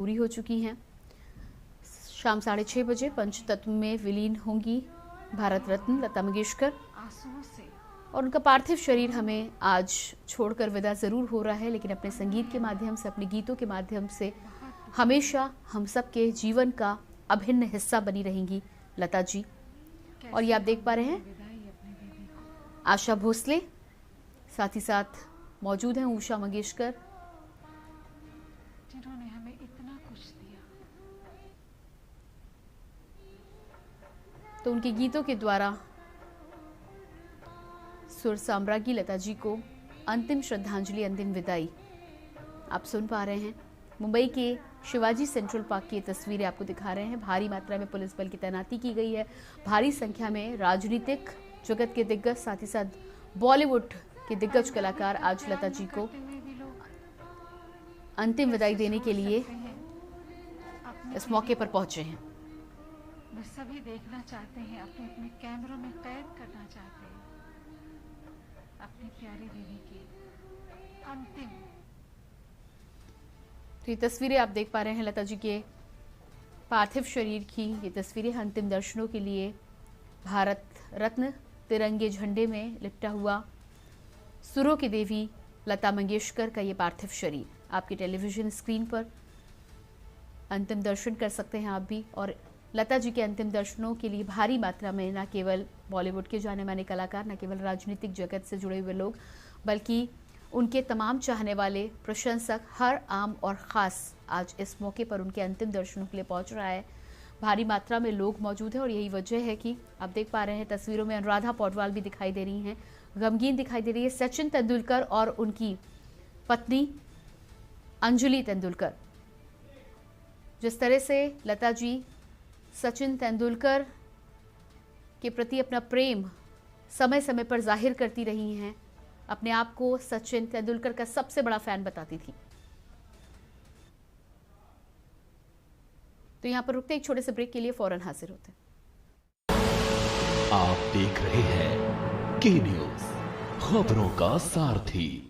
पूरी हो चुकी हैं। शाम 6:30 बजे पंचतत्व में विलीन होंगी भारत रत्न लता मंगेशकर और उनका पार्थिव शरीर हमें आज छोड़कर विदा जरूर हो रहा है, लेकिन अपने संगीत के माध्यम से, अपने गीतों के माध्यम से हमेशा हम सबके जीवन का अभिन्न हिस्सा बनी रहेंगी लता जी। और ये आप देख पा रहे हैं आशा भोसले, साथ ही साथ मौजूद हैं उषा मंगेशकर, जिन्होंने हमें इतना कुछ दिया। तो उनके गीतों के द्वारा सुर साम्राज्ञी लता जी को अंतिम श्रद्धांजलि, अंतिम विदाई आप सुन पा रहे हैं। मुंबई के शिवाजी सेंट्रल पार्क की तस्वीरें आपको दिखा रहे हैं। भारी मात्रा में पुलिस बल की तैनाती की गई है। भारी संख्या में राजनीतिक जगत के दिग्गज, साथ ही साथ बॉलीवुड के दिग्गज कलाकार आज लता जी को अंतिम विदाई देने के लिए इस मौके पर पहुंचे हैं। वे सभी देखना चाहते हैं, अपने अपने कैमरों में कैद करना चाहते हैं अपनी प्यारी दीदी की अंतिम। तो ये तस्वीरें आप देख पा रहे हैं लता जी के पार्थिव शरीर की। ये तस्वीरें अंतिम दर्शनों के लिए भारत रत्न तिरंगे झंडे में लिपटा हुआ सुरों की देवी लता मंगेशकर का ये पार्थिव शरीर आपके टेलीविजन स्क्रीन पर अंतिम दर्शन कर सकते हैं आप भी। और लता जी के अंतिम दर्शनों के लिए भारी मात्रा में न केवल बॉलीवुड के जाने माने कलाकार, न केवल राजनीतिक जगत से जुड़े हुए लोग, बल्कि उनके तमाम चाहने वाले प्रशंसक, हर आम और ख़ास आज इस मौके पर उनके अंतिम दर्शनों के लिए पहुंच रहा है। भारी मात्रा में लोग मौजूद हैं और यही वजह है कि आप देख पा रहे हैं तस्वीरों में अनुराधा पौडवाल भी दिखाई दे रही हैं, गमगीन दिखाई दे रही है। सचिन तेंदुलकर और उनकी पत्नी अंजलि तेंदुलकर, जिस तरह से लता जी सचिन तेंदुलकर के प्रति अपना प्रेम समय समय पर जाहिर करती रही हैं, अपने आप को सचिन तेंदुलकर का सबसे बड़ा फैन बताती थी। तो यहां पर रुकते एक छोटे से ब्रेक के लिए फौरन हाजिर होते हैं। आप देख रहे हैं के न्यूज, खबरों का सारथी।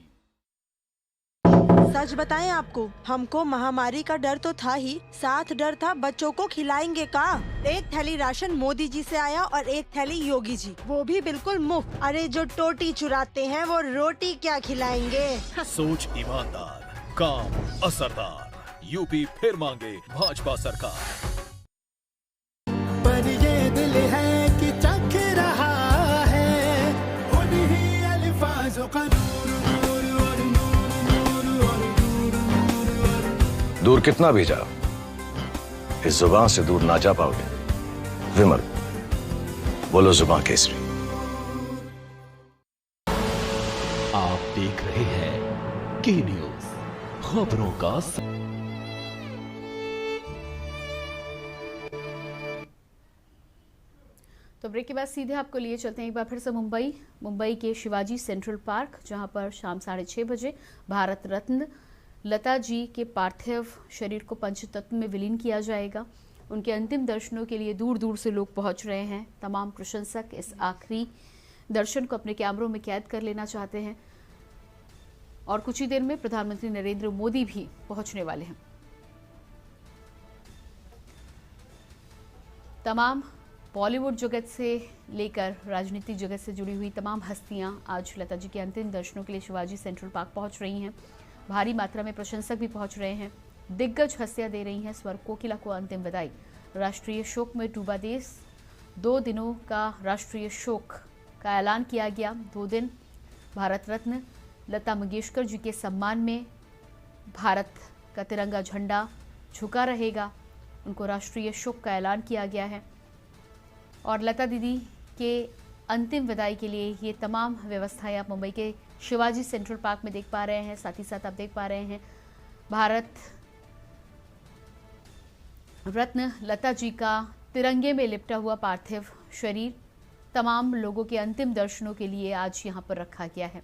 सच बताएं आपको, हमको महामारी का डर तो था ही, साथ डर था बच्चों को खिलाएंगे का। एक थैली राशन मोदी जी से आया और एक थैली योगी जी, वो भी बिल्कुल मुफ्त। अरे जो टोटी चुराते हैं वो रोटी क्या खिलाएंगे। सोच ईमानदार, काम असरदार, यूपी फिर मांगे भाजपा सरकार। पर ये दिल है कि चख रहा है उन्हीं अल्फाजों का दूर कितना भी जाओ, इस जुबान से दूर ना जा पाओगे। विमल, बोलो जुबान केसरी। आप देख रहे हैं के न्यूज, खबरों का तो ब्रेक के बाद सीधे आपको लिए चलते हैं एक बार फिर से मुंबई के शिवाजी सेंट्रल पार्क, जहां पर शाम 6:30 बजे भारत रत्न लता जी के पार्थिव शरीर को पंचतत्व में विलीन किया जाएगा। उनके अंतिम दर्शनों के लिए दूर दूर से लोग पहुंच रहे हैं। तमाम प्रशंसक इस आखिरी दर्शन को अपने कैमरों में कैद कर लेना चाहते हैं और कुछ ही देर में प्रधानमंत्री नरेंद्र मोदी भी पहुंचने वाले हैं। तमाम बॉलीवुड जगत से लेकर राजनीतिक जगत से जुड़ी हुई तमाम हस्तियां आज लता जी के अंतिम दर्शनों के लिए शिवाजी सेंट्रल पार्क पहुंच रही हैं। भारी मात्रा में प्रशंसक भी पहुंच रहे हैं। दिग्गज हस्तियां दे रही हैं स्वर कोकिला को अंतिम विदाई। राष्ट्रीय शोक में डूबा देश, 2 दिनों का राष्ट्रीय शोक का ऐलान किया गया। 2 दिन भारत रत्न लता मंगेशकर जी के सम्मान में भारत का तिरंगा झंडा झुका रहेगा। उनको राष्ट्रीय शोक का ऐलान किया गया है और लता दीदी के अंतिम विदाई के लिए ये तमाम व्यवस्थाएं आप मुंबई के शिवाजी सेंट्रल पार्क में देख पा रहे हैं। साथ ही साथ आप देख पा रहे हैं भारत रत्न लता जी का तिरंगे में लिपटा हुआ पार्थिव शरीर तमाम लोगों के अंतिम दर्शनों के लिए आज यहाँ पर रखा गया है।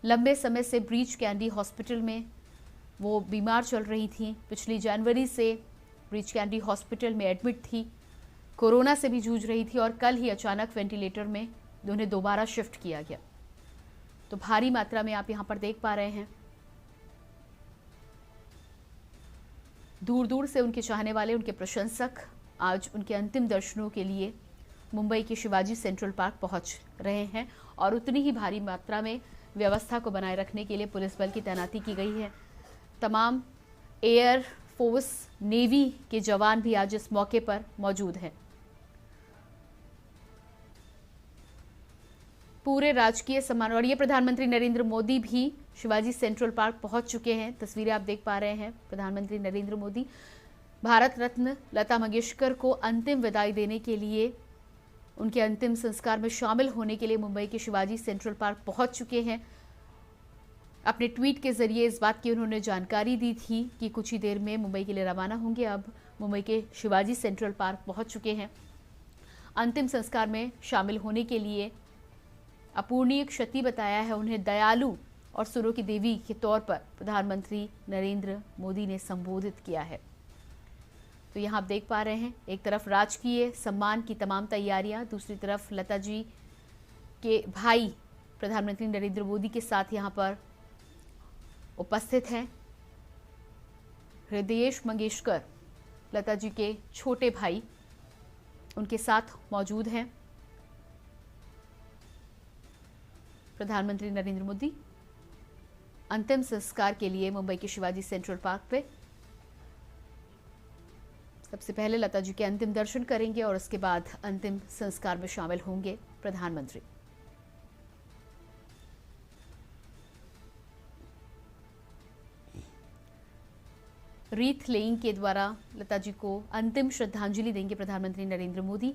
लंबे समय से ब्रीच कैंडी हॉस्पिटल में वो बीमार चल रही थी। पिछली जनवरी से ब्रीच कैंडी हॉस्पिटल में एडमिट थी, कोरोना से भी जूझ रही थी और कल ही अचानक वेंटिलेटर में उन्हें दोबारा शिफ्ट किया गया। तो भारी मात्रा में आप यहाँ पर देख पा रहे हैं दूर दूर से उनके चाहने वाले, उनके प्रशंसक आज उनके अंतिम दर्शनों के लिए मुंबई के शिवाजी सेंट्रल पार्क पहुंच रहे हैं और उतनी ही भारी मात्रा में व्यवस्था को बनाए रखने के लिए पुलिस बल की तैनाती की गई है। तमाम एयर फोर्स, नेवी के जवान भी आज इस मौके पर मौजूद हैं। पूरे राजकीय सम्मान, और ये प्रधानमंत्री नरेंद्र मोदी भी शिवाजी सेंट्रल पार्क पहुंच चुके हैं। तस्वीरें आप देख पा रहे हैं। प्रधानमंत्री नरेंद्र मोदी भारत रत्न लता मंगेशकर को अंतिम विदाई देने के लिए, उनके अंतिम संस्कार में शामिल होने के लिए मुंबई के शिवाजी सेंट्रल पार्क पहुंच चुके हैं। अपने ट्वीट के जरिए इस बात की उन्होंने जानकारी दी थी कि कुछ ही देर में मुंबई के लिए रवाना होंगे। अब मुंबई के शिवाजी सेंट्रल पार्क पहुंच चुके हैं। अंतिम संस्कार में शामिल होने के लिए अपूर्णीय क्षति बताया है उन्हें दयालु और सुरों की देवी के तौर पर प्रधानमंत्री नरेंद्र मोदी ने संबोधित किया है। तो यहाँ आप देख पा रहे हैं, एक तरफ राजकीय सम्मान की तमाम तैयारियां, दूसरी तरफ लता जी के भाई प्रधानमंत्री नरेंद्र मोदी के साथ यहाँ पर उपस्थित हैं। हृदयेश मंगेशकर, लता जी के छोटे भाई, उनके साथ मौजूद हैं। प्रधानमंत्री नरेंद्र मोदी अंतिम संस्कार के लिए मुंबई के शिवाजी सेंट्रल पार्क पे सबसे पहले लता जी के अंतिम दर्शन करेंगे और उसके बाद अंतिम संस्कार में शामिल होंगे प्रधानमंत्री। रीथ लेइंग के द्वारा लता जी को अंतिम श्रद्धांजलि देंगे प्रधानमंत्री नरेंद्र मोदी।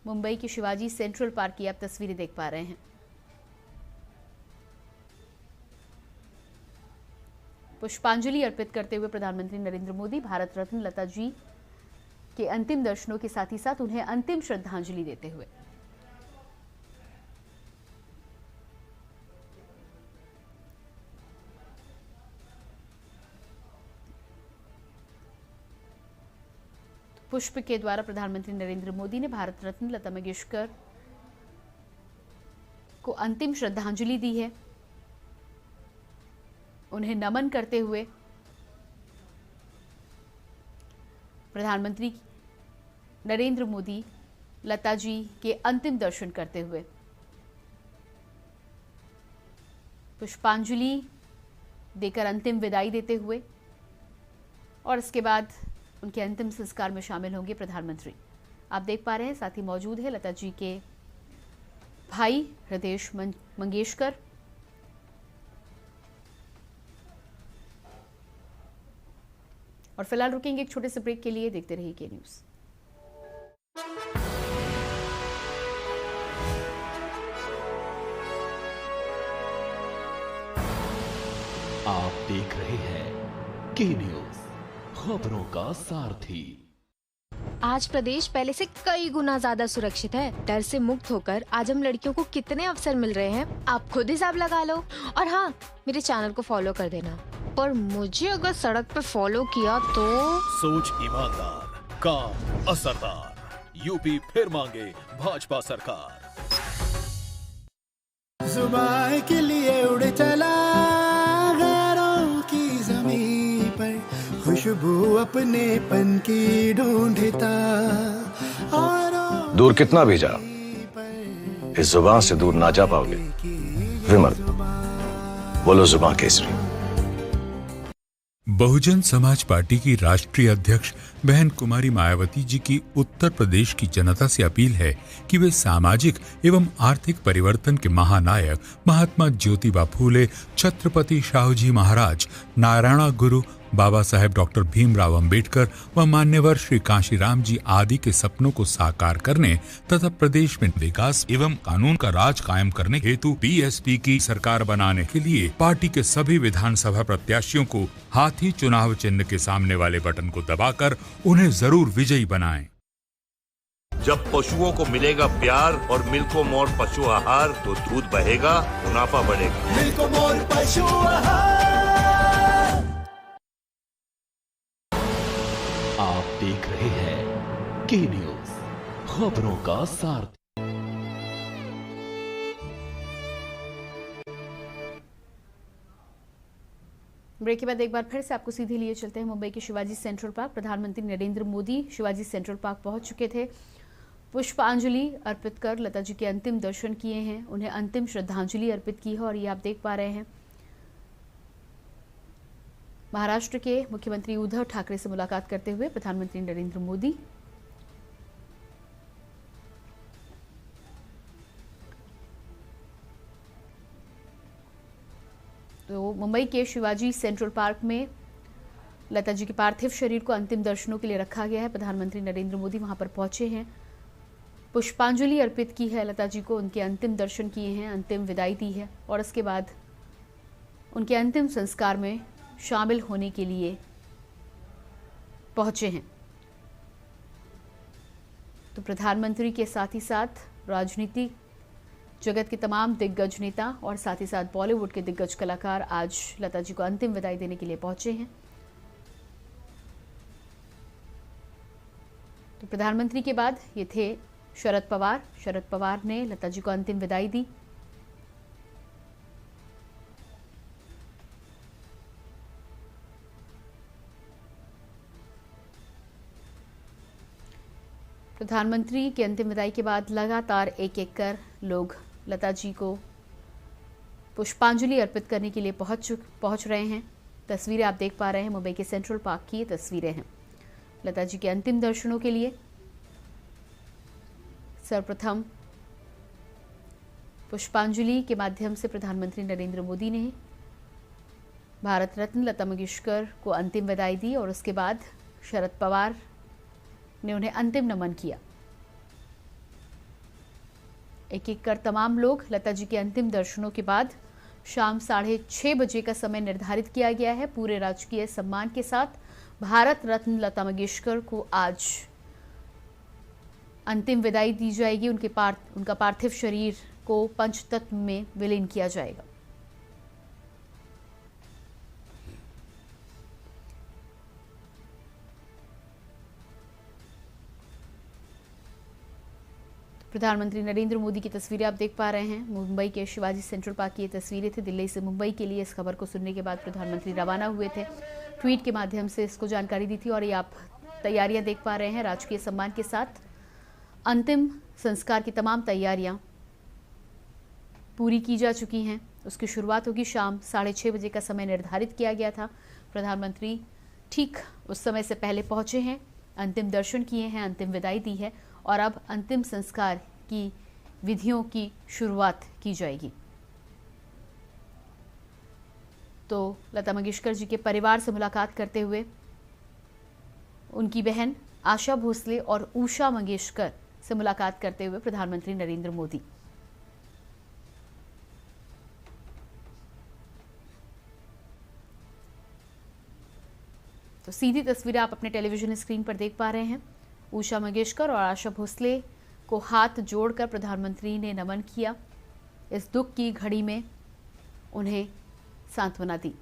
मुंबई के शिवाजी सेंट्रल पार्क की आप तस्वीरें देख पा रहे हैं। पुष्पांजलि अर्पित करते हुए प्रधानमंत्री नरेंद्र मोदी भारत रत्न लता जी के अंतिम दर्शनों के साथ ही साथ उन्हें अंतिम श्रद्धांजलि देते हुए पुष्प के द्वारा प्रधानमंत्री नरेंद्र मोदी ने भारत रत्न लता मंगेशकर को अंतिम श्रद्धांजलि दी है। उन्हें नमन करते हुए प्रधानमंत्री नरेंद्र मोदी लता जी के अंतिम दर्शन करते हुए पुष्पांजलि देकर अंतिम विदाई देते हुए और इसके बाद उनके अंतिम संस्कार में शामिल होंगे प्रधानमंत्री। आप देख पा रहे हैं, साथ ही मौजूद है लता जी के भाई हृदयेश मंगेशकर। और फिलहाल रुकेंगे एक छोटे से ब्रेक के लिए। देखते रहिए के न्यूज़। आप देख रहे हैं के न्यूज़, खबरों का सारथी। आज प्रदेश पहले से कई गुना ज्यादा सुरक्षित है। डर से मुक्त होकर आज हम लड़कियों को कितने अवसर मिल रहे हैं, आप खुद हिसाब लगा लो। और हाँ, मेरे चैनल को फॉलो कर देना। पर मुझे अगर सड़क पे फॉलो किया तो सोच ईमानदार, काम असरदार, यूपी फिर मांगे भाजपा सरकार। जुबान के लिए उड़ चला गैरों की जमीन पर, खुशबू अपनेपन की ढूंढता। दूर कितना भी जाओ, इस जुबान से दूर ना जा पाओगे। विमल, बोलो जुबान केसरी। बहुजन समाज पार्टी की राष्ट्रीय अध्यक्ष बहन कुमारी मायावती जी की उत्तर प्रदेश की जनता से अपील है कि वे सामाजिक एवं आर्थिक परिवर्तन के महानायक महात्मा ज्योतिबा फूले, छत्रपति शाहूजी महाराज, नारायण गुरु, बाबा साहेब डॉक्टर भीमराव अंबेडकर व मान्यवर श्री कांशीराम जी आदि के सपनों को साकार करने तथा प्रदेश में विकास एवं कानून का राज कायम करने हेतु बीएसपी की सरकार बनाने के लिए पार्टी के सभी विधानसभा प्रत्याशियों को हाथी चुनाव चिन्ह के सामने वाले बटन को दबाकर उन्हें जरूर विजयी बनाएं। जब पशुओं को मिलेगा प्यार और मिल्को मोर पशु आहार, तो दूध बहेगा, मुनाफा बढ़ेगा। मिल्को मोर पशु आहार। आप देख रहे हैं के न्यूज़, खबरों का सारथी। ब्रेक के बाद एक बार फिर से आपको सीधे लिए चलते हैं मुंबई के शिवाजी सेंट्रल पार्क। प्रधानमंत्री नरेंद्र मोदी शिवाजी सेंट्रल पार्क पहुंच चुके थे। पुष्पांजलि अर्पित कर लता जी के अंतिम दर्शन किए हैं, उन्हें अंतिम श्रद्धांजलि अर्पित की है। और ये आप देख पा रहे हैं महाराष्ट्र के मुख्यमंत्री उद्धव ठाकरे से मुलाकात करते हुए प्रधानमंत्री नरेंद्र मोदी। तो मुंबई के शिवाजी सेंट्रल पार्क में लता जी के पार्थिव शरीर को अंतिम दर्शनों के लिए रखा गया है। प्रधानमंत्री नरेंद्र मोदी वहां पर पहुंचे हैं, पुष्पांजलि अर्पित की है लता जी को, उनके अंतिम दर्शन किए हैं, अंतिम विदाई दी है और उसके बाद उनके अंतिम संस्कार में शामिल होने के लिए पहुंचे हैं। तो प्रधानमंत्री के साथ ही साथ राजनीतिक जगत के तमाम दिग्गज नेता और साथ ही साथ बॉलीवुड के दिग्गज कलाकार आज लता जी को अंतिम विदाई देने के लिए पहुंचे हैं। तो प्रधानमंत्री के बाद ये थे शरद पवार। शरद पवार ने लता जी को अंतिम विदाई दी। प्रधानमंत्री की अंतिम विदाई के बाद लगातार एक एक कर लोग लता जी को पुष्पांजलि अर्पित करने के लिए पहुंच रहे हैं। तस्वीरें आप देख पा रहे हैं मुंबई के सेंट्रल पार्क की, ये तस्वीरें हैं लता जी के अंतिम दर्शनों के लिए। सर्वप्रथम पुष्पांजलि के माध्यम से प्रधानमंत्री नरेंद्र मोदी ने भारत रत्न लता मंगेशकर को अंतिम विदाई दी और उसके बाद शरद पवार ने उन्हें अंतिम नमन किया। एक एक कर तमाम लोग लता जी के अंतिम दर्शनों के बाद शाम 6:30 बजे का समय निर्धारित किया गया है। पूरे राजकीय सम्मान के साथ भारत रत्न लता मंगेशकर को आज अंतिम विदाई दी जाएगी। उनका पार्थिव शरीर को पंचतत्व में विलीन किया जाएगा। प्रधानमंत्री नरेंद्र मोदी की तस्वीरें आप देख पा रहे हैं मुंबई के शिवाजी सेंट्रल पार्क की ये तस्वीरें थी। दिल्ली से मुंबई के लिए इस खबर को सुनने के बाद प्रधानमंत्री रवाना हुए थे। ट्वीट के माध्यम से इसको जानकारी दी थी और ये आप तैयारियां देख पा रहे हैं। राजकीय सम्मान के साथ अंतिम संस्कार की तमाम तैयारियां पूरी की जा चुकी हैं। उसकी शुरुआत होगी शाम 6:30 बजे का समय निर्धारित किया गया था। प्रधानमंत्री ठीक उस समय से पहले पहुंचे हैं, अंतिम दर्शन किए हैं, अंतिम विदाई दी है और अब अंतिम संस्कार की विधियों की शुरुआत की जाएगी। तो लता मंगेशकर जी के परिवार से मुलाकात करते हुए उनकी बहन आशा भोसले और उषा मंगेशकर से मुलाकात करते हुए प्रधानमंत्री नरेंद्र मोदी। तो सीधी तस्वीरें आप अपने टेलीविजन स्क्रीन पर देख पा रहे हैं। उषा मंगेशकर और आशा भोसले को हाथ जोड़कर प्रधानमंत्री ने नमन किया। इस दुख की घड़ी में उन्हें सांत्वना दी।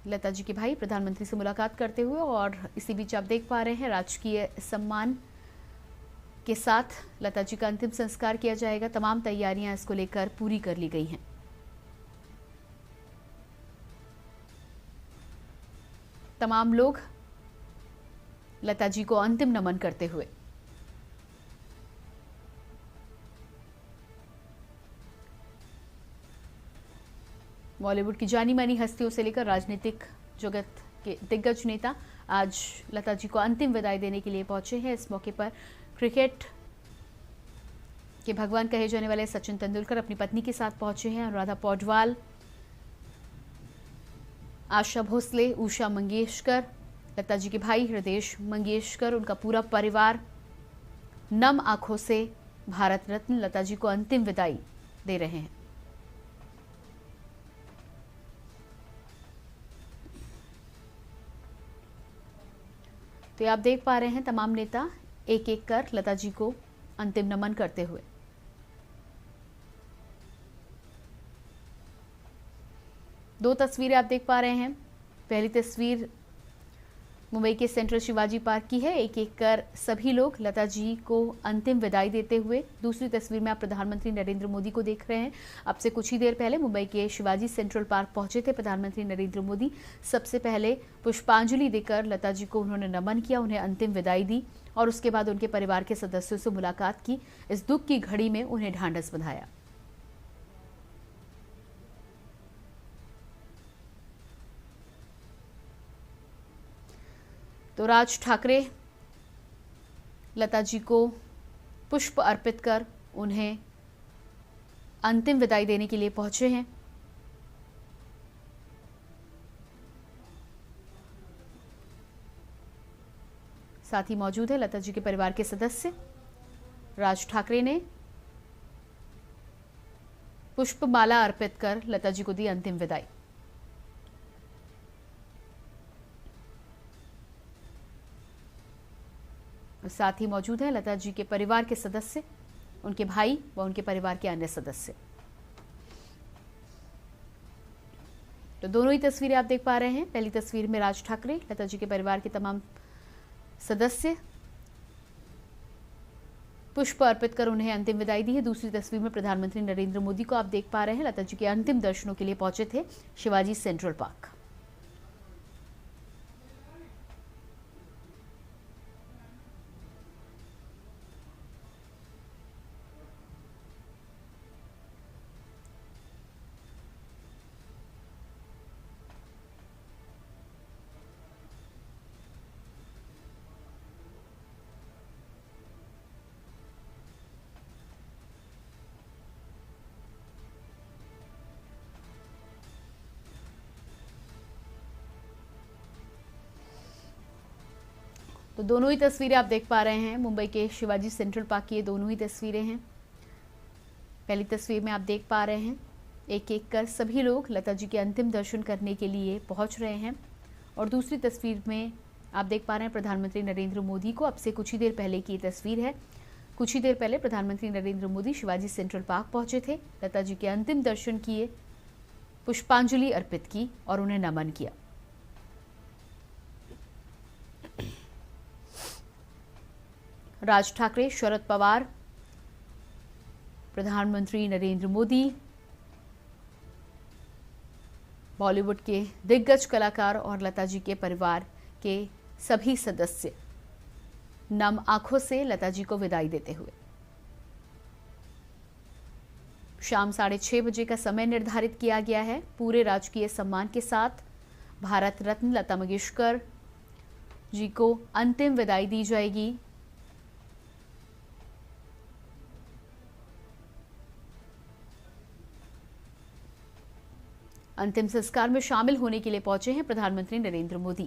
लता जी के भाई प्रधानमंत्री से मुलाकात करते हुए और इसी बीच आप देख पा रहे हैं राजकीय सम्मान के साथ लता जी का अंतिम संस्कार किया जाएगा। तमाम तैयारियां इसको लेकर पूरी कर ली गई हैं। तमाम लोग लता जी को अंतिम नमन करते हुए। बॉलीवुड की जानी मानी हस्तियों से लेकर राजनीतिक जगत के दिग्गज नेता आज लता जी को अंतिम विदाई देने के लिए पहुंचे हैं। इस मौके पर क्रिकेट के भगवान कहे जाने वाले सचिन तेंदुलकर अपनी पत्नी के साथ पहुंचे हैं। अनुराधा पौडवाल, आशा भोसले, उषा मंगेशकर, लता जी के भाई हृदेश मंगेशकर, उनका पूरा परिवार नम आंखों से भारत रत्न लता जी को अंतिम विदाई दे रहे हैं। तो आप देख पा रहे हैं तमाम नेता एक एक कर लता जी को अंतिम नमन करते हुए। दो तस्वीरें आप देख पा रहे हैं। पहली तस्वीर मुंबई के सेंट्रल शिवाजी पार्क की है। एक एक कर सभी लोग लता जी को अंतिम विदाई देते हुए। दूसरी तस्वीर में आप प्रधानमंत्री नरेंद्र मोदी को देख रहे हैं। अब से कुछ ही देर पहले मुंबई के शिवाजी सेंट्रल पार्क पहुंचे थे प्रधानमंत्री नरेंद्र मोदी। सबसे पहले पुष्पांजलि देकर लता जी को उन्होंने नमन किया, उन्हें अंतिम विदाई दी और उसके बाद उनके परिवार के सदस्यों से मुलाकात की। इस दुख की घड़ी में उन्हें ढांढस बंधाया। तो राज ठाकरे लता जी को पुष्प अर्पित कर उन्हें अंतिम विदाई देने के लिए पहुंचे हैं। साथ ही मौजूद है लता जी के परिवार के सदस्य। राज ठाकरे ने पुष्पमाला अर्पित कर लता जी को दी अंतिम विदाई। साथ ही मौजूद है लता जी के परिवार के सदस्य, उनके भाई व उनके परिवार के अन्य सदस्य। तो दोनों ही तस्वीरें आप देख पा रहे हैं। पहली तस्वीर में राज ठाकरे, लता जी के परिवार के तमाम सदस्य पुष्प अर्पित कर उन्हें अंतिम विदाई दी है। दूसरी तस्वीर में प्रधानमंत्री नरेंद्र मोदी को आप देख पा रहे हैं। लता जी के अंतिम दर्शनों के लिए पहुंचे थे शिवाजी सेंट्रल पार्क। तो दोनों ही तस्वीरें आप देख पा रहे हैं। मुंबई के शिवाजी सेंट्रल पार्क की ये दोनों ही तस्वीरें हैं। पहली तस्वीर में आप देख पा रहे हैं एक एक कर सभी लोग लता जी के अंतिम दर्शन करने के लिए पहुंच रहे हैं। और दूसरी तस्वीर में आप देख पा रहे हैं प्रधानमंत्री नरेंद्र मोदी को। अब से कुछ ही देर पहले की तस्वीर है। कुछ ही देर पहले प्रधानमंत्री नरेंद्र मोदी शिवाजी सेंट्रल पार्क पहुंचे थे, लता जी के अंतिम दर्शन किए, पुष्पांजलि अर्पित की और उन्हें नमन किया। राज ठाकरे, शरद पवार, प्रधानमंत्री नरेंद्र मोदी, बॉलीवुड के दिग्गज कलाकार और लता जी के परिवार के सभी सदस्य नम आंखों से लता जी को विदाई देते हुए। शाम 6:30 बजे का समय निर्धारित किया गया है। पूरे राजकीय सम्मान के साथ भारत रत्न लता मंगेशकर जी को अंतिम विदाई दी जाएगी। अंतिम संस्कार में शामिल होने के लिए पहुंचे हैं प्रधानमंत्री नरेंद्र मोदी।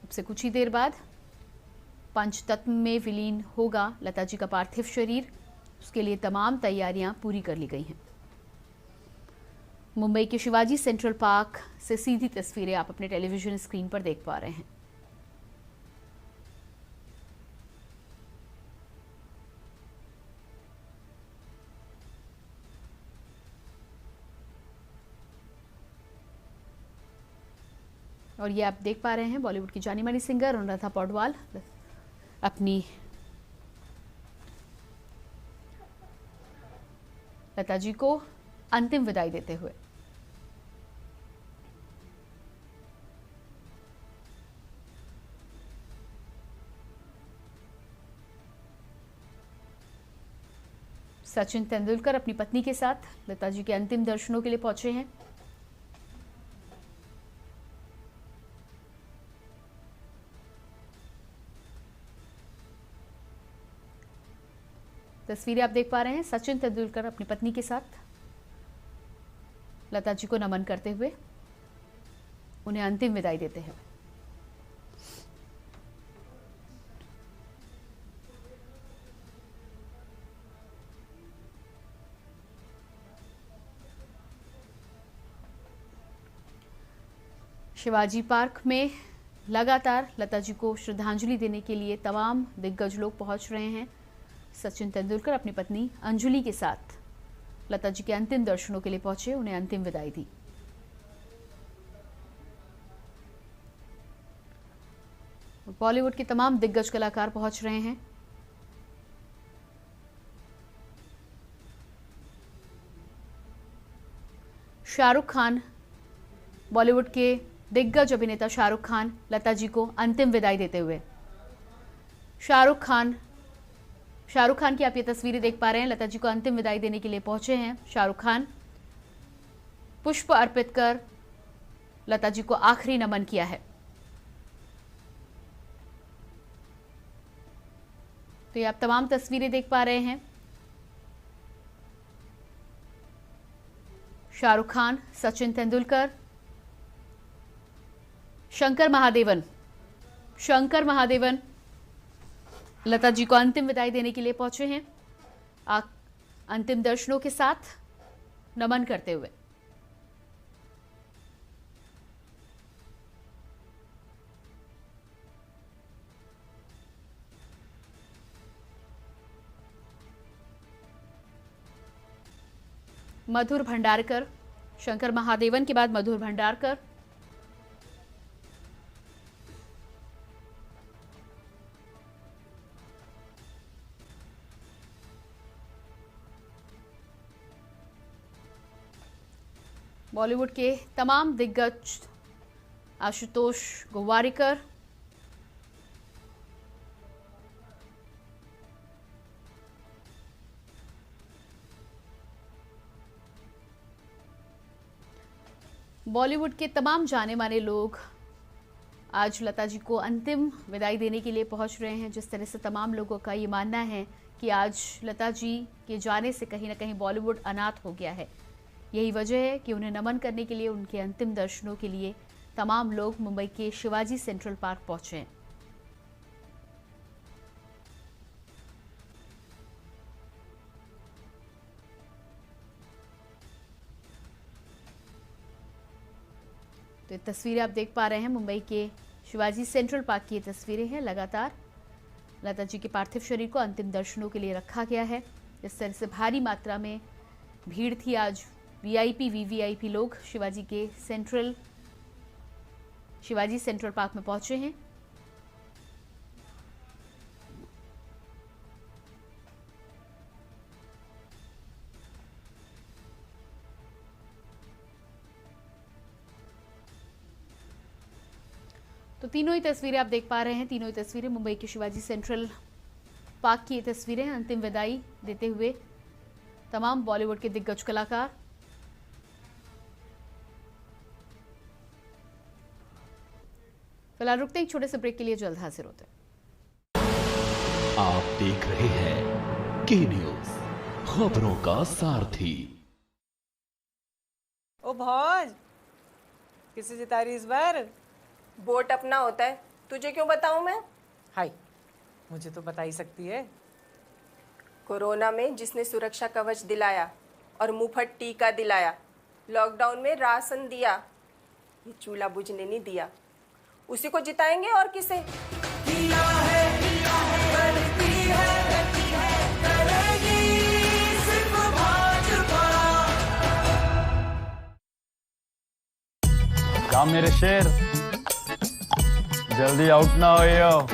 अब से कुछ ही देर बाद पंचतत्व में विलीन होगा लता जी का पार्थिव शरीर। उसके लिए तमाम तैयारियां पूरी कर ली गई हैं। मुंबई के शिवाजी सेंट्रल पार्क से सीधी तस्वीरें आप अपने टेलीविजन स्क्रीन पर देख पा रहे हैं। और ये आप देख पा रहे हैं बॉलीवुड की जानी मानी सिंगर अनुराधा पौडवाल अपनी लता जी को अंतिम विदाई देते हुए। सचिन तेंदुलकर अपनी पत्नी के साथ लता जी के अंतिम दर्शनों के लिए पहुंचे हैं। तस्वीरें आप देख पा रहे हैं सचिन तेंदुलकर अपनी पत्नी के साथ लता जी को नमन करते हुए उन्हें अंतिम विदाई देते हैं। शिवाजी पार्क में लगातार लता जी को श्रद्धांजलि देने के लिए तमाम दिग्गज लोग पहुंच रहे हैं। सचिन तेंदुलकर अपनी पत्नी अंजलि के साथ लता जी के अंतिम दर्शनों के लिए पहुंचे, उन्हें अंतिम विदाई दी। बॉलीवुड के तमाम दिग्गज कलाकार पहुंच रहे हैं। शाहरुख खान, बॉलीवुड के दिग्गज अभिनेता शाहरुख खान लता जी को अंतिम विदाई देते हुए। शाहरुख खान की आप ये तस्वीरें देख पा रहे हैं। लता जी को अंतिम विदाई देने के लिए पहुंचे हैं शाहरुख खान। पुष्प अर्पित कर लता जी को आखिरी नमन किया है। तो ये आप तमाम तस्वीरें देख पा रहे हैं। शाहरुख खान, सचिन तेंदुलकर, शंकर महादेवन लता जी को अंतिम विदाई देने के लिए पहुंचे हैं, अंतिम दर्शनों के साथ नमन करते हुए। मधुर भंडारकर, शंकर महादेवन के बाद मधुर भंडारकर, बॉलीवुड के तमाम दिग्गज आशुतोष गोवारिकर, बॉलीवुड के तमाम जाने माने लोग आज लता जी को अंतिम विदाई देने के लिए पहुंच रहे हैं। जिस तरह से तमाम लोगों का ये मानना है कि आज लता जी के जाने से कहीं ना कहीं बॉलीवुड अनाथ हो गया है। यही वजह है कि उन्हें नमन करने के लिए, उनके अंतिम दर्शनों के लिए तमाम लोग मुंबई के शिवाजी सेंट्रल पार्क पहुंचे हैं। तो ये तस्वीरें आप देख पा रहे हैं मुंबई के शिवाजी सेंट्रल पार्क की ये तस्वीरें हैं। लगातार लता जी के पार्थिव शरीर को अंतिम दर्शनों के लिए रखा गया है। इस तरह से भारी मात्रा में भीड़ थी। आज वीआईपी, वीवीआईपी लोग शिवाजी सेंट्रल पार्क में पहुंचे हैं। तो तीनों ही तस्वीरें आप देख पा रहे हैं। तीनों ही तस्वीरें मुंबई के शिवाजी सेंट्रल पार्क की ये तस्वीरें हैं। अंतिम विदाई देते हुए तमाम बॉलीवुड के दिग्गज कलाकार। फिलहाल रुकते हैं एक छोटे से ब्रेक के लिए, जल्द हाजिर होते हैं। आप देख रहे हैं के न्यूज, खबरों का सारथी। ओ भौज, किसे जिता रही इस बार? वोट अपना होता है, तुझे क्यों बताऊं मैं? हाय, मुझे तो बता ही सकती है। कोरोना में जिसने सुरक्षा कवच दिलाया और मुफ्त टीका दिलाया, लॉकडाउन में राशन दिया, ये चूल्हा बुझने नहीं दिया, उसी को जिताएंगे और किसे? किया है, करती है, करेगी सिर्फ भाजपा। क्या मेरे शेर, जल्दी आउट ना हो।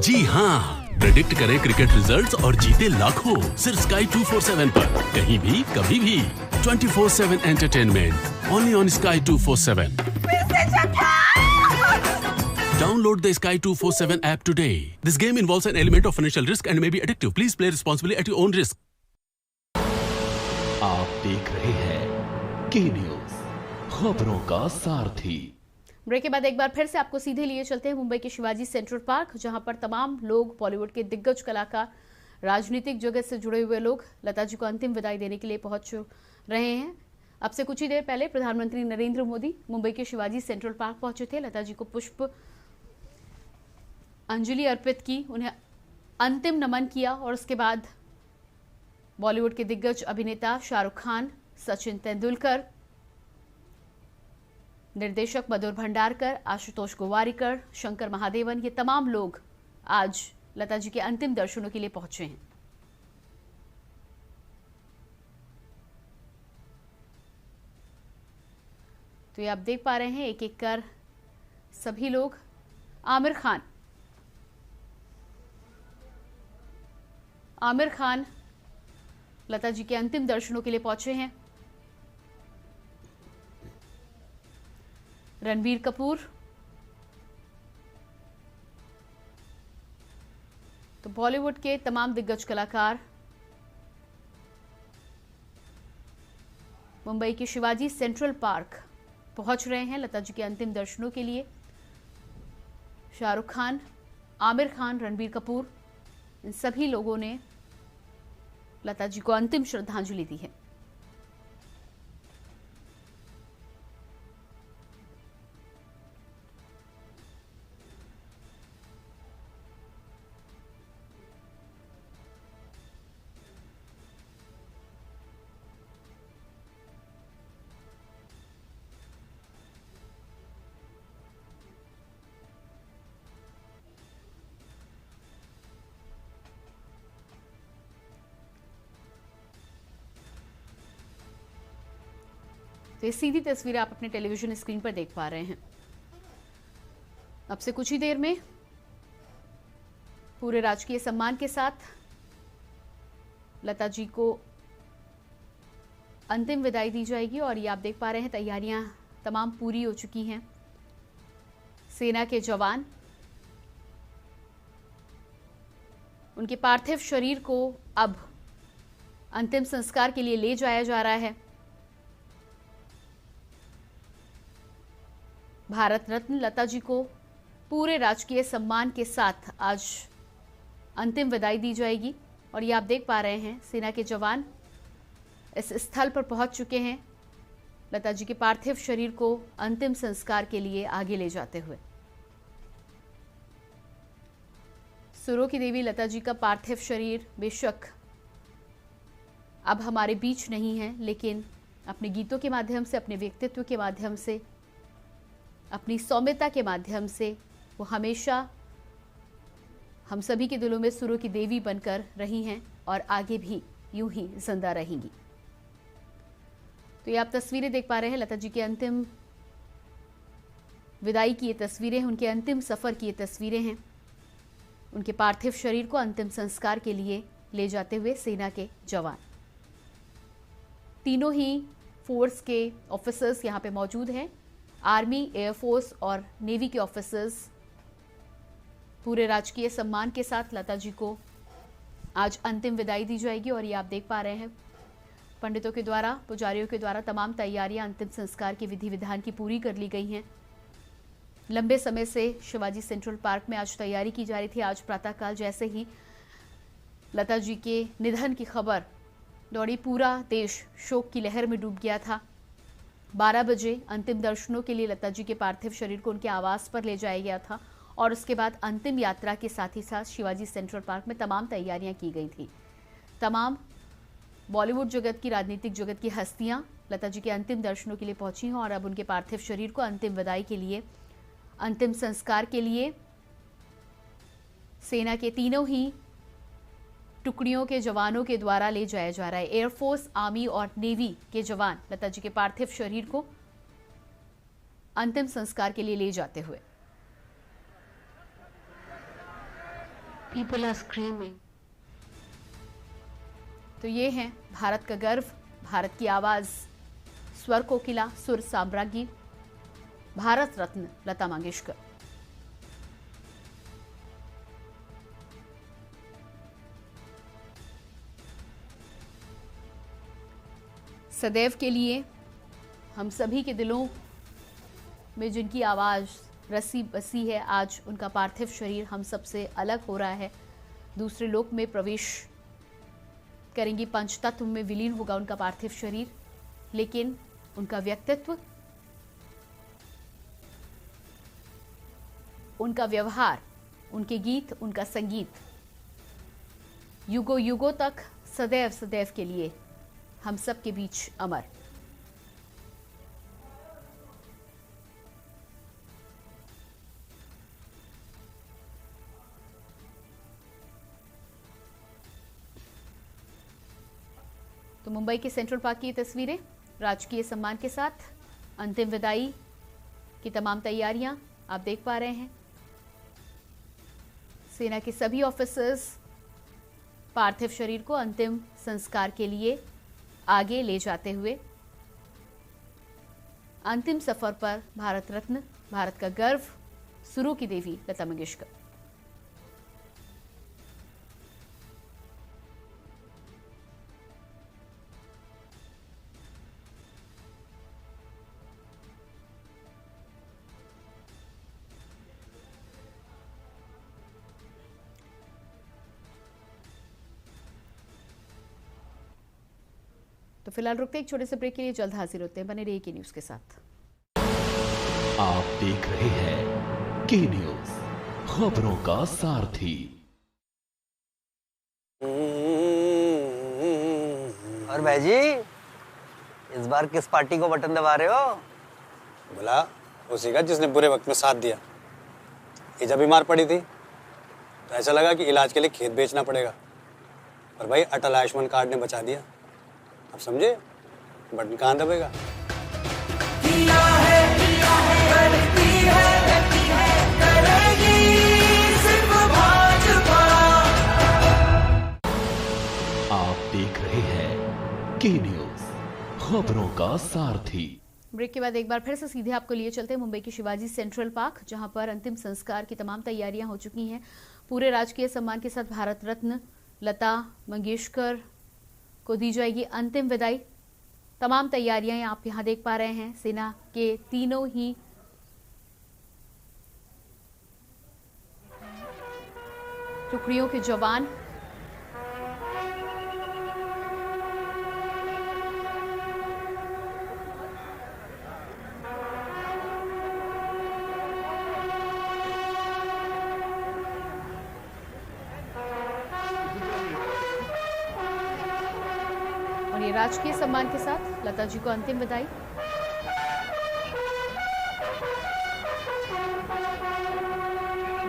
जी हाँ, प्रेडिक्ट करें क्रिकेट रिजल्ट्स और जीते लाखों सिर्फ स्काई 247 पर, कहीं भी कभी भी 24/7 entertainment only on sky 247। Download the Sky 247 app today. This game involves an element of financial risk and may be addictive. Please play responsibly at your own risk. आप देख रहे हैं के न्यूज, खबरों का सारथी। ब्रेक के बाद एक बार फिर से आपको सीधे लिए चलते हैं मुंबई के शिवाजी सेंट्रल पार्क, जहां पर तमाम लोग, बॉलीवुड के दिग्गज कलाकार, राजनीतिक जगत से जुड़े हुए लोग लता जी को अंतिम विदाई देने के लिए पहुंच रहे हैं। अब से कुछ ही देर पहले प्रधानमंत्री नरेंद्र मोदी मुंबई के शिवाजी सेंट्रल पार्क पहुंचे थे। लता जी को पुष्प अंजलि अर्पित की, उन्हें अंतिम नमन किया और उसके बाद बॉलीवुड के दिग्गज अभिनेता शाहरुख खान, सचिन तेंदुलकर, निर्देशक मधुर भंडारकर, आशुतोष गोवारिकर, शंकर महादेवन, ये तमाम लोग आज लता जी के अंतिम दर्शनों के लिए पहुंचे हैं। तो ये आप देख पा रहे हैं एक एक कर सभी लोग। आमिर खान लता जी के अंतिम दर्शनों के लिए पहुंचे हैं। रणबीर कपूर, तो बॉलीवुड के तमाम दिग्गज कलाकार मुंबई के शिवाजी सेंट्रल पार्क पहुंच रहे हैं लता जी के अंतिम दर्शनों के लिए। शाहरुख खान, आमिर खान, रणबीर कपूर, इन सभी लोगों ने लता जी को अंतिम श्रद्धांजलि दी है। तो ये सीधी तस्वीरें आप अपने टेलीविजन स्क्रीन पर देख पा रहे हैं। अब से कुछ ही देर में पूरे राजकीय सम्मान के साथ लता जी को अंतिम विदाई दी जाएगी और ये आप देख पा रहे हैं तैयारियां तमाम पूरी हो चुकी हैं। सेना के जवान उनके पार्थिव शरीर को अब अंतिम संस्कार के लिए ले जाया जा रहा है। भारत रत्न लता जी को पूरे राजकीय सम्मान के साथ आज अंतिम विदाई दी जाएगी और ये आप देख पा रहे हैं सेना के जवान इस स्थल पर पहुंच चुके हैं लता जी के पार्थिव शरीर को अंतिम संस्कार के लिए आगे ले जाते हुए। सुरों की देवी लता जी का पार्थिव शरीर बेशक अब हमारे बीच नहीं है, लेकिन अपने गीतों के माध्यम से, अपने व्यक्तित्व के माध्यम से, अपनी सौम्यता के माध्यम से वो हमेशा हम सभी के दिलों में सुरों की देवी बनकर रही हैं और आगे भी यूं ही जिंदा रहेंगी। तो ये आप तस्वीरें देख पा रहे हैं लता जी के अंतिम विदाई की ये तस्वीरें, उनके अंतिम सफर की ये तस्वीरें हैं। उनके पार्थिव शरीर को अंतिम संस्कार के लिए ले जाते हुए सेना के जवान, तीनों ही फोर्स के ऑफिसर्स यहाँ पे मौजूद हैं। आर्मी, एयरफोर्स और नेवी के ऑफिसर्स पूरे राजकीय सम्मान के साथ लता जी को आज अंतिम विदाई दी जाएगी और ये आप देख पा रहे हैं पंडितों के द्वारा, पुजारियों के द्वारा तमाम तैयारियां अंतिम संस्कार की विधि विधान की पूरी कर ली गई हैं। लंबे समय से शिवाजी सेंट्रल पार्क में आज तैयारी की जा रही थी। आज प्रातःकाल जैसे ही लता जी के निधन की खबर दौड़ी, पूरा देश शोक की लहर में डूब गया था। 12 बजे अंतिम दर्शनों के लिए लता जी के पार्थिव शरीर को उनके आवास पर ले जाया गया था और उसके बाद अंतिम यात्रा के साथ ही साथ शिवाजी सेंट्रल पार्क में तमाम तैयारियां की गई थी। तमाम बॉलीवुड जगत की, राजनीतिक जगत की हस्तियां लता जी के अंतिम दर्शनों के लिए पहुंची हैं और अब उनके पार्थिव शरीर को अंतिम विदाई के लिए, अंतिम संस्कार के लिए सेना के तीनों ही टुकड़ियों के जवानों के द्वारा ले जाया जा रहा है। एयरफोर्स, आर्मी और नेवी के जवान लता जी के पार्थिव शरीर को अंतिम संस्कार के लिए ले जाते हुए। People are screaming. तो ये है भारत का गर्व, भारत की आवाज, स्वर कोकिला, सुर साम्राज्ञी, भारत रत्न लता मंगेशकर। सदैव के लिए हम सभी के दिलों में जिनकी आवाज़ रसी बसी है, आज उनका पार्थिव शरीर हम सबसे अलग हो रहा है, दूसरे लोक में प्रवेश करेंगी, पंचतत्व में विलीन होगा उनका पार्थिव शरीर, लेकिन उनका व्यक्तित्व, उनका व्यवहार उनके गीत, उनका संगीत युगों युगों तक सदैव सदैव के लिए हम सब के बीच अमर। तो मुंबई के सेंट्रल पार्क की तस्वीरें राजकीय सम्मान के साथ अंतिम विदाई की तमाम तैयारियां आप देख पा रहे हैं। सेना के सभी ऑफिसर्स पार्थिव शरीर को अंतिम संस्कार के लिए आगे ले जाते हुए अंतिम सफर पर भारत रत्न, भारत का गर्व, सुरों की देवी लता मंगेशकर। तो फिलहाल रुकते एक छोटे से ब्रेक के लिए, जल्द हाजिर होते हैं। बने रहिए के न्यूज के साथ। आप देख रहे हैं के न्यूज, खबरों का सारथी। और भाई जी, इस बार किस पार्टी को बटन दबा रहे हो? बोला उसी का जिसने बुरे वक्त में साथ दिया। ये जब बीमार पड़ी थी तो ऐसा लगा कि इलाज के लिए खेत बेचना पड़ेगा, पर भाई अटल आयुष्मान कार्ड ने बचा दिया। अब समझे बटन कहाँ दबेगा? आप देख रहे हैं के न्यूज, खबरों का सारथी। ब्रेक के बाद एक बार फिर से सीधे आपको लिए चलते हैं मुंबई के शिवाजी सेंट्रल पार्क, जहां पर अंतिम संस्कार की तमाम तैयारियां हो चुकी हैं। पूरे राजकीय सम्मान के साथ भारत रत्न लता मंगेशकर को दी जाएगी अंतिम विदाई। तमाम तैयारियां आप यहां देख पा रहे हैं। सेना के तीनों ही टुकड़ियों के जवान और ये राजकीय सम्मान के साथ लता जी को अंतिम विदाई।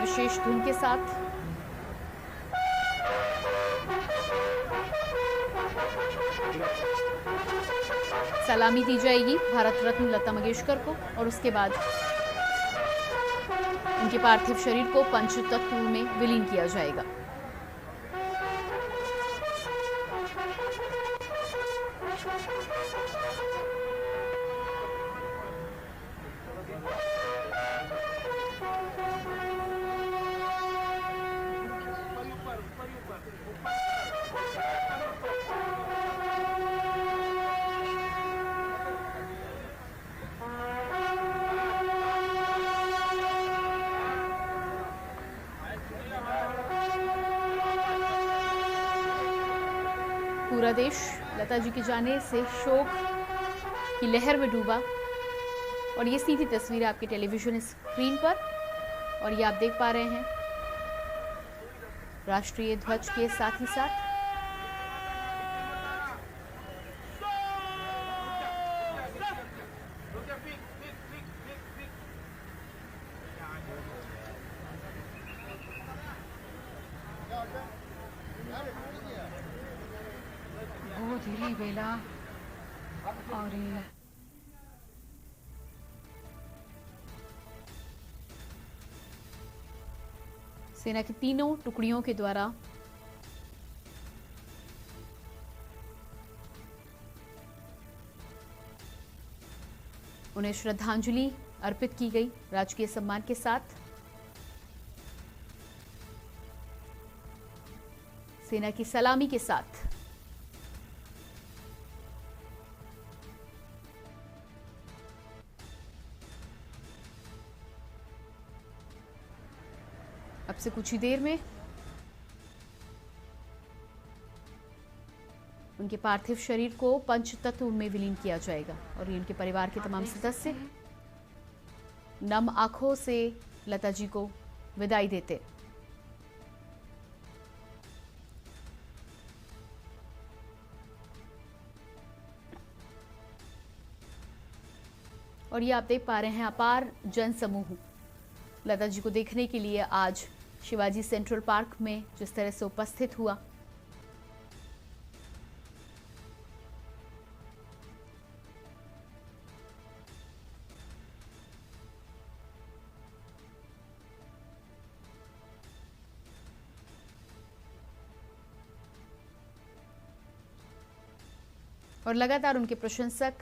विशेष धुन के साथ सलामी दी जाएगी भारत रत्न लता मंगेशकर को, और उसके बाद उनके पार्थिव शरीर को पंचतत्व में विलीन किया जाएगा। पूरा देश लता जी के जाने से शोक की लहर में डूबा, और ये सीधी तस्वीर आपके टेलीविजन स्क्रीन पर, और ये आप देख पा रहे हैं राष्ट्रीय ध्वज के साथ ही साथ गोधूली बेला और सेना की तीनों टुकड़ियों के द्वारा उन्हें श्रद्धांजलि अर्पित की गई राजकीय सम्मान के साथ। सेना की सलामी के साथ अब से कुछ ही देर में उनके पार्थिव शरीर को पंचतत्व में विलीन किया जाएगा, और ये उनके परिवार के तमाम सदस्य नम आंखों से लता जी को विदाई देते। और ये आप देख पा रहे हैं अपार जन समूह लता जी को देखने के लिए आज शिवाजी सेंट्रल पार्क में जिस तरह से उपस्थित हुआ। और लगातार उनके प्रशंसक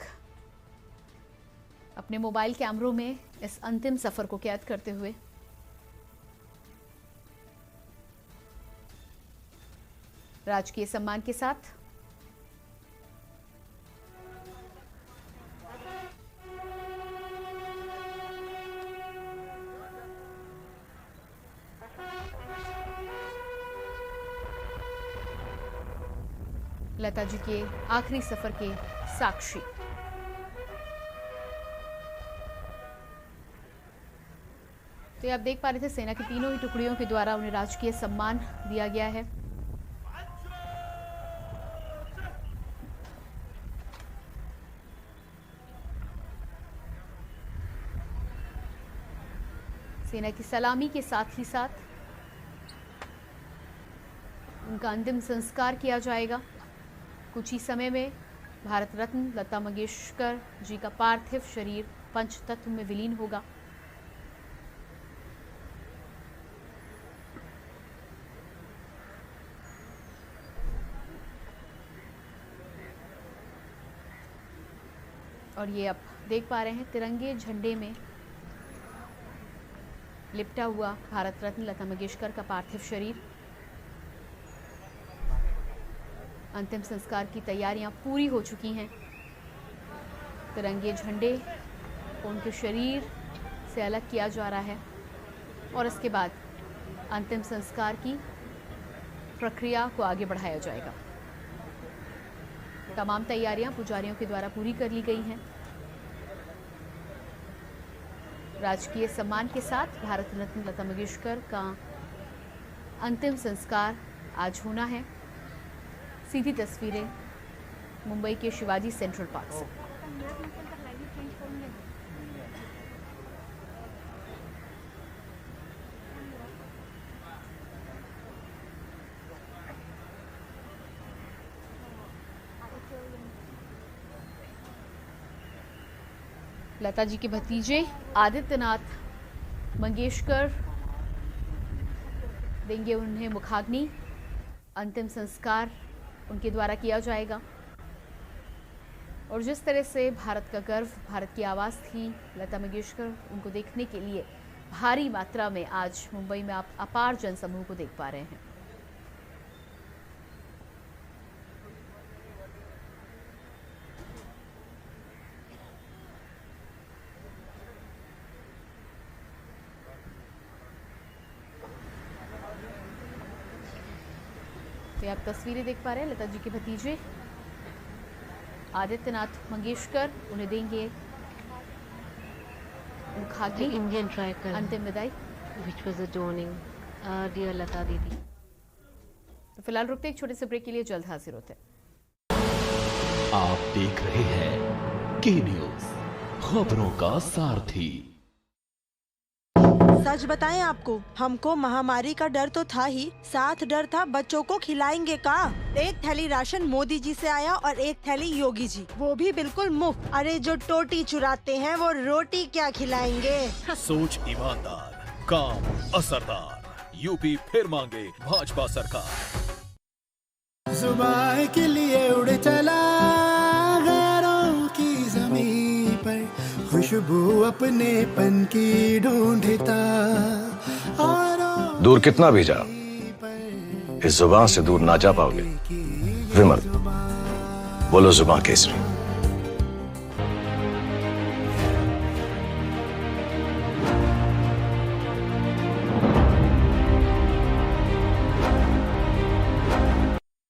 अपने मोबाइल कैमरों में इस अंतिम सफर को कैद करते हुए राजकीय सम्मान के साथ लता जी के आखिरी सफर के साक्षी। तो ये आप देख पा रहे थे सेना की तीनों ही टुकड़ियों के द्वारा उन्हें राजकीय सम्मान दिया गया है। सेना की सलामी के साथ ही साथ उनका अंतिम संस्कार किया जाएगा। कुछ ही समय में भारत रत्न लता मंगेशकर जी का पार्थिव शरीर पंचतत्व में विलीन होगा। और ये आप देख पा रहे हैं तिरंगे झंडे में लिपटा हुआ भारत रत्न लता मंगेशकर का पार्थिव शरीर। अंतिम संस्कार की तैयारियां पूरी हो चुकी हैं। तिरंगे झंडे को उनके शरीर से अलग किया जा रहा है और इसके बाद अंतिम संस्कार की प्रक्रिया को आगे बढ़ाया जाएगा। तमाम तैयारियां पुजारियों के द्वारा पूरी कर ली गई हैं। राजकीय सम्मान के साथ भारत रत्न लता मंगेशकर का अंतिम संस्कार आज होना है। सीधी तस्वीरें मुंबई के शिवाजी सेंट्रल पार्क से। लता जी के भतीजे आदित्यनाथ मंगेशकर देंगे उन्हें मुखाग्नि। अंतिम संस्कार उनके द्वारा किया जाएगा। और जिस तरह से भारत का गर्व, भारत की आवाज़ थी लता मंगेशकर, उनको देखने के लिए भारी मात्रा में आज मुंबई में आप अपार जनसमूह को देख पा रहे हैं। तो आप तस्वीरें देख पा रहे हैं लता जी के भतीजे आदित्यनाथ मंगेशकर उन्हें देंगे मुखाग्नि, इंडियन ट्राइकल अंतिम विदाई, व्हिच वाज अडोनिंग डियर लता दीदी। तो फिलहाल रुकते एक छोटे से ब्रेक के लिए, जल्द हाजिर होते हैं। आप देख रहे हैं के न्यूज़, खबरों का सारथी। सच बताएं आपको, हमको महामारी का डर तो था ही, साथ डर था बच्चों को खिलाएंगे का। एक थैली राशन मोदी जी से आया और एक थैली योगी जी, वो भी बिल्कुल मुफ्त। अरे जो टोटी चुराते हैं वो रोटी क्या खिलाएंगे। सोच ईमानदार, काम असरदार, यूपी फिर मांगे भाजपा सरकार। जुबान के लिए उड़ चला गैरों की जमीन पर, खुशबू अपने पन की ढूंढता। दूर कितना भी जाओ, इस जुबान से दूर ना जा पाओगे। विमल, बोलो जुबान केसरी।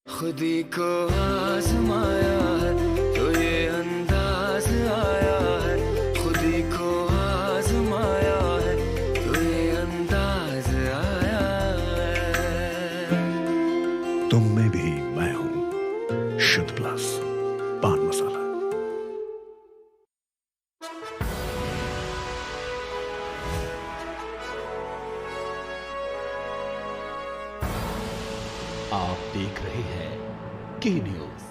खुदी को आजमाया है तो ये अंदाज आया है, खुदी को आजमाया है तो ये अंदाज आया है। तुम में भी मैं हूं, शुद्ध प्लस पान मसाला। आप देख रहे हैं के न्यूज,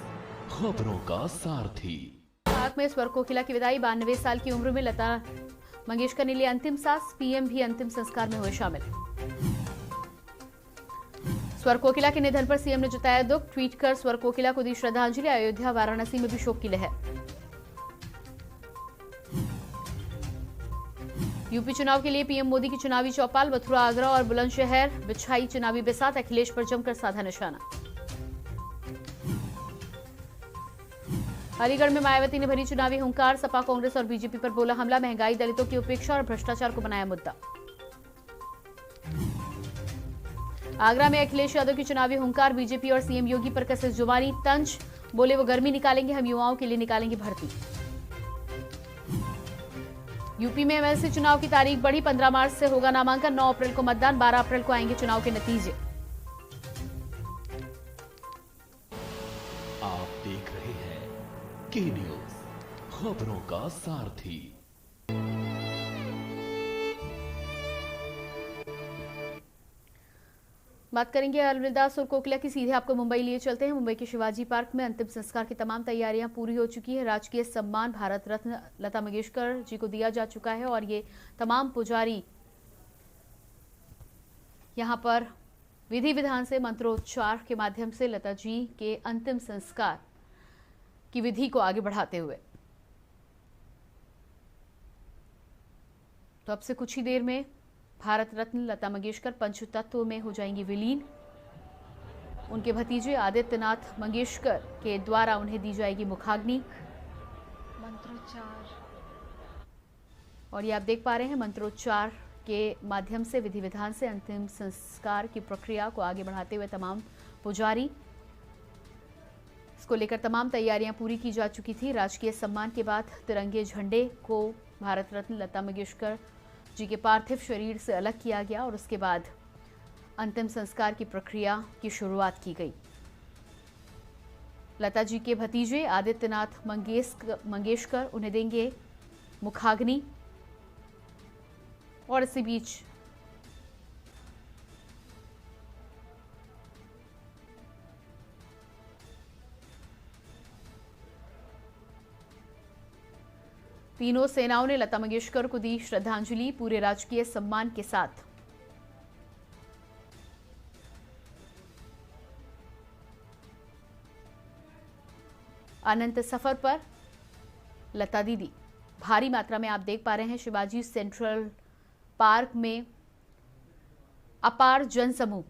खबरों का सारथी। पाक में स्वर कोकिला की विदाई, 92 साल की उम्र में लता मंगेशकर ने लिया अंतिम सांस। पीएम भी अंतिम संस्कार में हुए शामिल। स्वर कोकिला के निधन पर सीएम ने जताया दुख, ट्वीट कर स्वर कोकिला को दी श्रद्धांजलि। अयोध्या, वाराणसी में भी शोक की लहर। यूपी चुनाव के लिए पीएम मोदी की चुनावी चौपाल, मथुरा, आगरा और बुलंदशहर बिछाई चुनावी बिसात। अखिलेश पर जमकर साधा निशाना। अलीगढ़ में मायावती ने भरी चुनावी हुंकार, सपा, कांग्रेस और बीजेपी पर बोला हमला। महंगाई, दलितों की उपेक्षा और भ्रष्टाचार को बनाया मुद्दा। आगरा में अखिलेश यादव की चुनावी हुंकार, बीजेपी और सीएम योगी पर कसे जुबानी तंज। बोले वो गर्मी निकालेंगे, हम युवाओं के लिए निकालेंगे भर्ती। यूपी में एमएलसी चुनाव की तारीख बढ़ी, 15 मार्च से होगा नामांकन। 9 अप्रैल को मतदान, 12 अप्रैल को आएंगे चुनाव के नतीजे। आप देख रहे हैं के न्यूज, खबरों का सारथी। बात करेंगे अलविदा सुर कोकिला की। सीधे आपको मुंबई लिए चलते हैं। मुंबई के शिवाजी पार्क में अंतिम संस्कार की तमाम तैयारियां पूरी हो चुकी है। राजकीय सम्मान भारत रत्न लता मंगेशकर जी को दिया जा चुका है और ये तमाम पुजारी यहां पर विधि विधान से मंत्रोच्चार के माध्यम से लता जी के अंतिम संस्कार की विधि को आगे बढ़ाते हुए तो अब से कुछ ही देर में भारत रत्न लता मंगेशकर पंचतत्व में हो जाएंगी विलीन। उनके भतीजे आदित्यनाथ मंगेशकर के द्वारा उन्हें दी जाएगी मुखाग्नि, मंत्रोच्चार। और ये आप देख पा रहे हैं मंत्रोच्चार के माध्यम से विधि विधान से अंतिम संस्कार की प्रक्रिया को आगे बढ़ाते हुए तमाम पुजारी। इसको लेकर तमाम तैयारियां पूरी की जा चुकी थी। राजकीय सम्मान के बाद तिरंगे झंडे को भारत रत्न लता मंगेशकर जी के पार्थिव शरीर से अलग किया गया और उसके बाद अंतिम संस्कार की प्रक्रिया की शुरुआत की गई। लता जी के भतीजे आदित्यनाथ मंगेशकर उन्हें देंगे मुखाग्नि और इसी बीच तीनों सेनाओं ने लता मंगेशकर को दी श्रद्धांजलि पूरे राजकीय सम्मान के साथ। अनंत सफर पर लता दीदी। भारी मात्रा में आप देख पा रहे हैं शिवाजी सेंट्रल पार्क में अपार जनसमूह।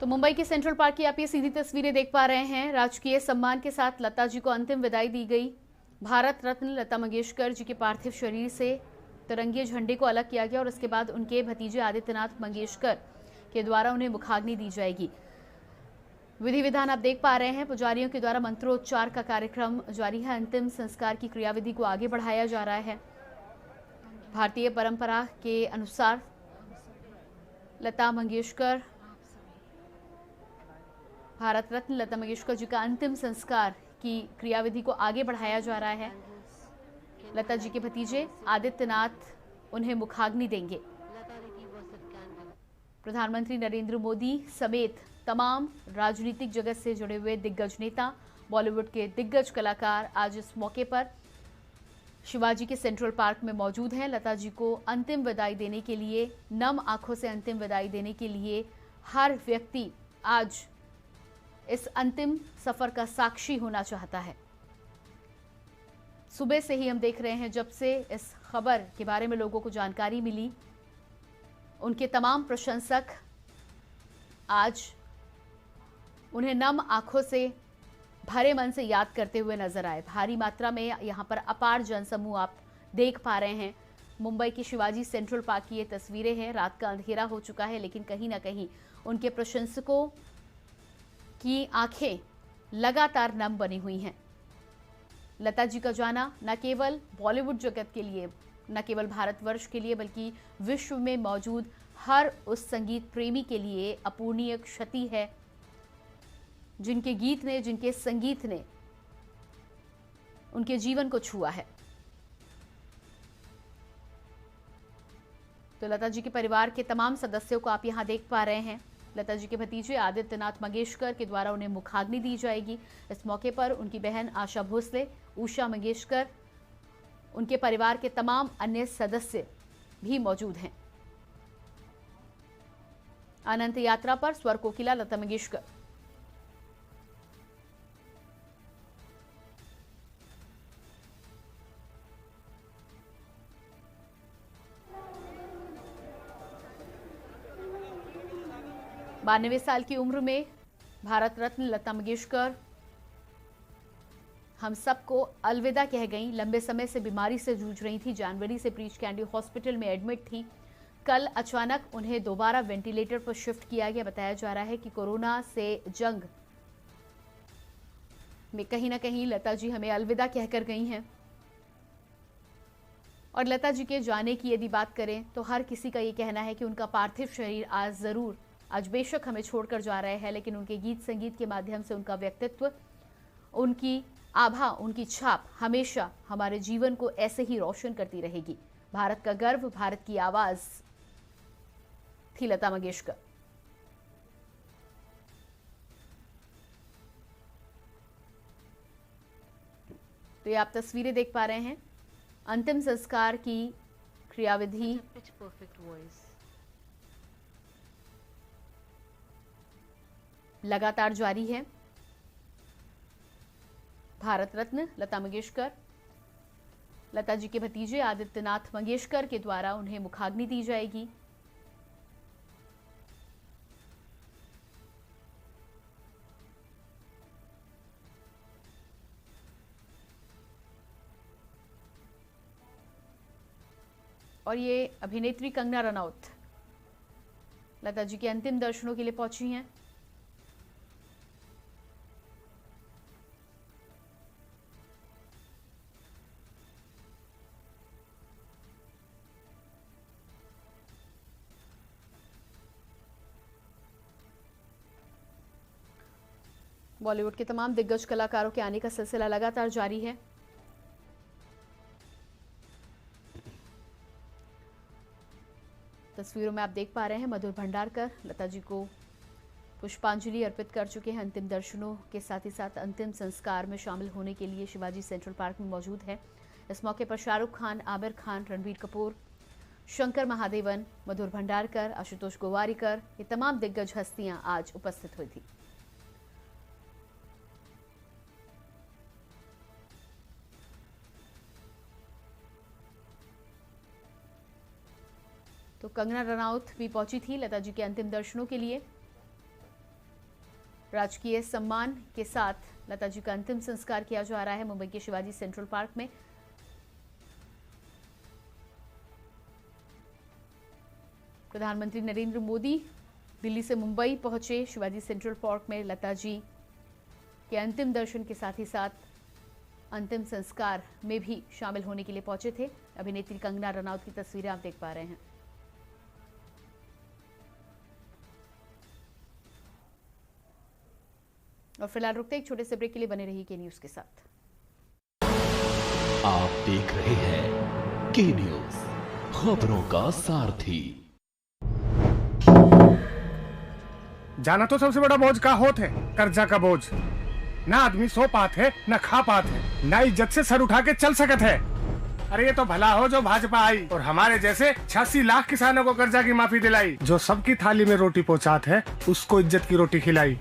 तो मुंबई के सेंट्रल पार्क की आप ये सीधी तस्वीरें देख पा रहे हैं। राजकीय सम्मान के साथ लता जी को अंतिम विदाई दी गई। भारत रत्न लता मंगेशकर जी के पार्थिव शरीर से तिरंगे झंडे को अलग किया गया और उसके बाद उनके भतीजे आदित्यनाथ मंगेशकर के द्वारा उन्हें मुखाग्नि दी जाएगी। विधि विधान आप देख पा रहे हैं। पुजारियों के द्वारा मंत्रोच्चार का कार्यक्रम जारी है। अंतिम संस्कार की क्रियाविधि को आगे बढ़ाया जा रहा है। भारतीय परंपरा के अनुसार लता मंगेशकर, भारत रत्न लता मंगेशकर जी का अंतिम संस्कार की क्रियाविधि को आगे बढ़ाया जा रहा है। लता जी के भतीजे आदित्यनाथ उन्हें मुखाग्नि देंगे। प्रधानमंत्री नरेंद्र मोदी समेत तमाम राजनीतिक जगत से जुड़े हुए दिग्गज नेता, बॉलीवुड के दिग्गज कलाकार आज इस मौके पर शिवाजी के सेंट्रल पार्क में मौजूद हैं। लता जी को अंतिम विदाई देने के लिए, नम आंखों से अंतिम विदाई देने के लिए हर व्यक्ति आज इस अंतिम सफर का साक्षी होना चाहता है। सुबह से ही हम देख रहे हैं, जब से इस खबर के बारे में लोगों को जानकारी मिली, उनके तमाम प्रशंसक आज उन्हें नम आंखों से, भरे मन से याद करते हुए नजर आए। भारी मात्रा में यहां पर अपार जनसमूह आप देख पा रहे हैं। मुंबई की शिवाजी सेंट्रल पार्क की ये तस्वीरें हैं। रात का अंधेरा हो चुका है, लेकिन कहीं ना कहीं उनके प्रशंसकों की आंखें लगातार नम बनी हुई हैं। लता जी का जाना न केवल बॉलीवुड जगत के लिए, न केवल भारतवर्ष के लिए, बल्कि विश्व में मौजूद हर उस संगीत प्रेमी के लिए अपूरणीय क्षति है, जिनके गीत ने, जिनके संगीत ने उनके जीवन को छुआ है। तो लता जी के परिवार के तमाम सदस्यों को आप यहां देख पा रहे हैं। लता जी के भतीजे आदित्यनाथ मंगेशकर के द्वारा उन्हें मुखाग्नि दी जाएगी। इस मौके पर उनकी बहन आशा भोसले, उषा मंगेशकर, उनके परिवार के तमाम अन्य सदस्य भी मौजूद हैं। अनंत यात्रा पर स्वर कोकिला लता मंगेशकर। बानवे साल की उम्र में भारत रत्न लता मंगेशकर हम सबको अलविदा कह गईं। लंबे समय से बीमारी से जूझ रही थी। जनवरी से ब्रीच कैंडी हॉस्पिटल में एडमिट थी। कल अचानक उन्हें दोबारा वेंटिलेटर पर शिफ्ट किया गया। बताया जा रहा है कि कोरोना से जंग में कहीं ना कहीं लता जी हमें अलविदा कहकर गई हैं। और लता जी के जाने की यदि बात करें तो हर किसी का ये कहना है कि उनका पार्थिव शरीर आज बेशक हमें छोड़कर जा रहे हैं, लेकिन उनके गीत संगीत के माध्यम से उनका व्यक्तित्व, उनकी आभा, उनकी छाप हमेशा हमारे जीवन को ऐसे ही रोशन करती रहेगी। भारत का गर्व, भारत की आवाज थी लता मंगेशकर। तो ये आप तस्वीरें देख पा रहे हैं। अंतिम संस्कार की क्रियाविधि लगातार जारी है। भारत रत्न लता मंगेशकर, लता जी के भतीजे आदित्यनाथ मंगेशकर के द्वारा उन्हें मुखाग्नि दी जाएगी। और ये अभिनेत्री कंगना रनौत लता जी के अंतिम दर्शनों के लिए पहुंची हैं। बॉलीवुड के तमाम दिग्गज कलाकारों के आने का सिलसिला लगातार जारी है। तस्वीरों में आप देख पा रहे हैं मधुर भंडारकर लता जी को पुष्पांजलि अर्पित कर चुके हैं। अंतिम दर्शनों के साथ ही साथ अंतिम संस्कार में शामिल होने के लिए शिवाजी सेंट्रल पार्क में मौजूद है। इस मौके पर शाहरुख खान, आमिर खान, रणबीर कपूर, शंकर महादेवन, मधुर भंडारकर, आशुतोष गोवारिकर, ये तमाम दिग्गज हस्तियां आज उपस्थित हुई थी। तो कंगना रनौत भी पहुंची थी लता जी के अंतिम दर्शनों के लिए। राजकीय सम्मान के साथ लता जी का अंतिम संस्कार किया जा रहा है मुंबई के शिवाजी सेंट्रल पार्क में। प्रधानमंत्री नरेंद्र मोदी दिल्ली से मुंबई पहुंचे। शिवाजी सेंट्रल पार्क में लता जी के अंतिम दर्शन के साथ ही साथ अंतिम संस्कार में भी शामिल होने के लिए पहुंचे थे। अभिनेत्री कंगना रनौत की तस्वीरें आप देख पा रहे हैं। और फिलहाल रुकते एक छोटे से ब्रेक के लिए बने रहिए के न्यूज के साथ। आप देख रहे हैं के न्यूज, खबरों का सारथी। जाना तो सबसे बड़ा बोझ का होत है, कर्जा का बोझ। ना आदमी सो पात है, ना खा पात है, ना इज्जत से सर उठा के चल सकत है। अरे ये तो भला हो जो भाजपा आई और हमारे जैसे 86 लाख किसानों को कर्जा की माफी दिलाई। जो सबकी थाली में रोटी पहुंचात है, उसको इज्जत की रोटी खिलाई।